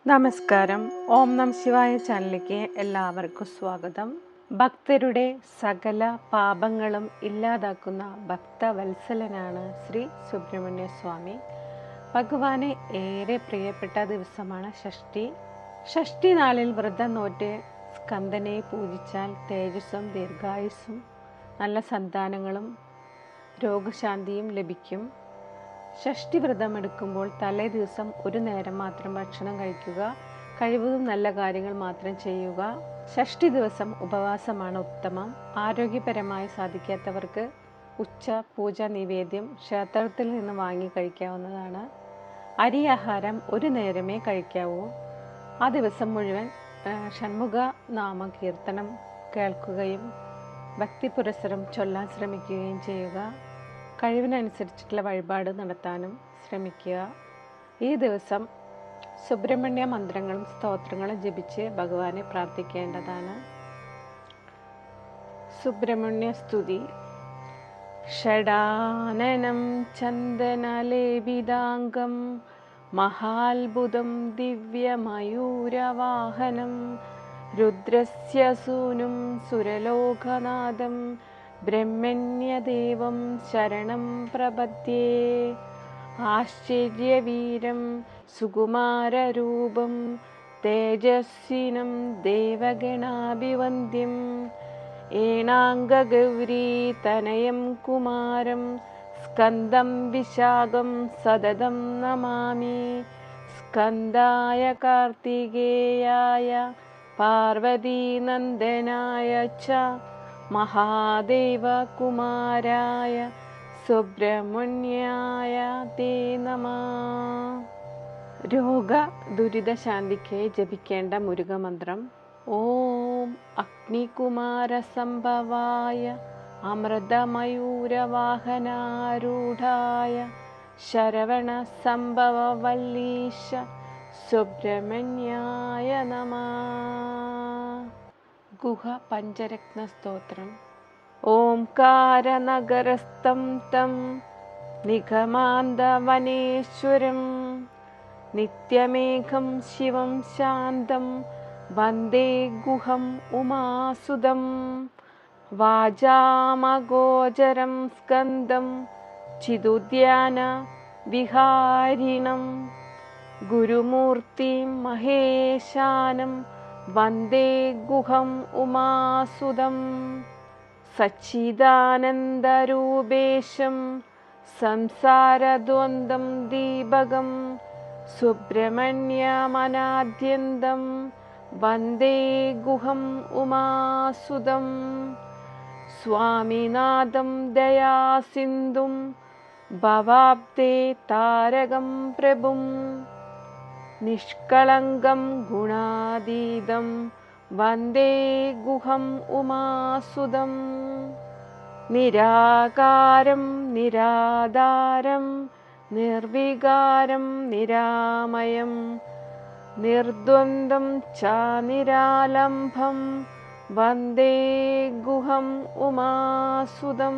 നമസ്കാരം. ഓം നം ശിവായ ചാനലിലേക്ക് എല്ലാവർക്കും സ്വാഗതം. ഭക്തരുടെ സകല പാപങ്ങളും ഇല്ലാതാക്കുന്ന ഭക്തവത്സലനാണ് ശ്രീ സുബ്രഹ്മണ്യ സ്വാമി. ഭഗവാന് ഏറെ പ്രിയപ്പെട്ട ദിവസമാണ് ഷഷ്ഠി. ഷഷ്ഠി നാളിൽ വ്രതം നോറ്റ് സ്കന്ദനെ പൂജിച്ചാൽ തേജസ്സും ദീർഘായുസ്സും നല്ല സന്താനങ്ങളും രോഗശാന്തിയും ലഭിക്കും. ഷഷ്ഠി വ്രതം എടുക്കുമ്പോൾ തലേ ദിവസം ഒരു നേരം മാത്രം ഭക്ഷണം കഴിക്കുക. കഴിവതും നല്ല കാര്യങ്ങൾ മാത്രം ചെയ്യുക. ഷഷ്ഠി ദിവസം ഉപവാസമാണ് ഉത്തമം. ആരോഗ്യപരമായി സാധിക്കാത്തവർക്ക് ഉച്ച പൂജ നിവേദ്യം ക്ഷേത്രത്തിൽ നിന്ന് വാങ്ങി കഴിക്കാവുന്നതാണ്. അരി ആഹാരം ഒരു നേരമേ കഴിക്കാവൂ. ആ ദിവസം മുഴുവൻ ഷൺമുഖ നാമ കീർത്തനം കേൾക്കുകയും ഭക്തി പുരസ്സരം ചൊല്ലാൻ ശ്രമിക്കുകയും ചെയ്യുക. കഴിവിനനുസരിച്ചിട്ടുള്ള വഴിപാട് നടത്താനും ശ്രമിക്കുക. ഈ ദിവസം സുബ്രഹ്മണ്യ മന്ത്രങ്ങളും സ്തോത്രങ്ങളും ജപിച്ച് ഭഗവാനെ പ്രാർത്ഥിക്കേണ്ടതാണ്. സുബ്രഹ്മണ്യ സ്തുതി. ഷഡാനനം ചന്ദനലേപിതാംഗം മഹാത്ഭുതം ദിവ്യമയൂരവാഹനം രുദ്രസ്യ സൂനും സുരലോകനാഥം ബ്രഹ്മണ്യദേവം ശരണം പ്രപദ്യേ. ആശ്ചര്യവീരം സുകുമാരരൂപം തേജസ്വിനം ദേവഗണാഭിവന്ദ്യം ഏണാംഗഗൗരീ തനയം കുമാരം സ്കന്ദം വിശാഖം സതതം നമാമി. സ്കന്ദായ കാർത്തികേയായ പാർവതീനന്ദനായ ച മഹാദേവ കുമാരായ സുബ്രഹ്മണ്യായ തേ നമഃ. രോഗ ദുരിതശാന്തിക്ക് ജപിക്കേണ്ട മുരുകമന്ത്രം. ഓം അഗ്നികുമാര സംഭവായ അമൃതമയൂരവാഹനാരൂഢായ ശരവണ സംഭവ വല്ലീശ സുബ്രഹ്മണ്യായ നമഃ. ഗുഹ പഞ്ചരത്ന സ്തോത്രം. ഓംകാരനഗരസ്ഥം തം നിഗമാന്തവനേശ്വരം നിത്യമേഘം ശിവം ശാന്തം വന്ദേ ഗുഹം ഉമാസുതം. വാചാമഗോചരം സ്കന്ദം ചിദുദ്യാന വിഹാരിണം ഗുരുമൂർത്തിം മഹേശാനം വന്ദേ ഗുഹം ഉമാസുതം. സച്ചിദാനന്ദരൂപേശം സംസാരദ്വന്ദ്വം ദീപകം സുബ്രഹ്മണ്യമനാദ്യന്തം വന്ദേ ഗുഹം ഉമാസുതം. സ്വാമിനാഥം ദയാസിന്ധും ഭവാബ്ദേ താരകം പ്രഭും നിഷ്കളങ്കം ഗുണാതീതം വന്ദേ ഗുഹം ഉമാസുതം. നിരാകാരം നിരാധാരം നിർവികാരം നിരാമയം നിർദ്വന്ദ്വം ച നിരാലംഭം വന്ദേ ഗുഹം ഉമാസുതം.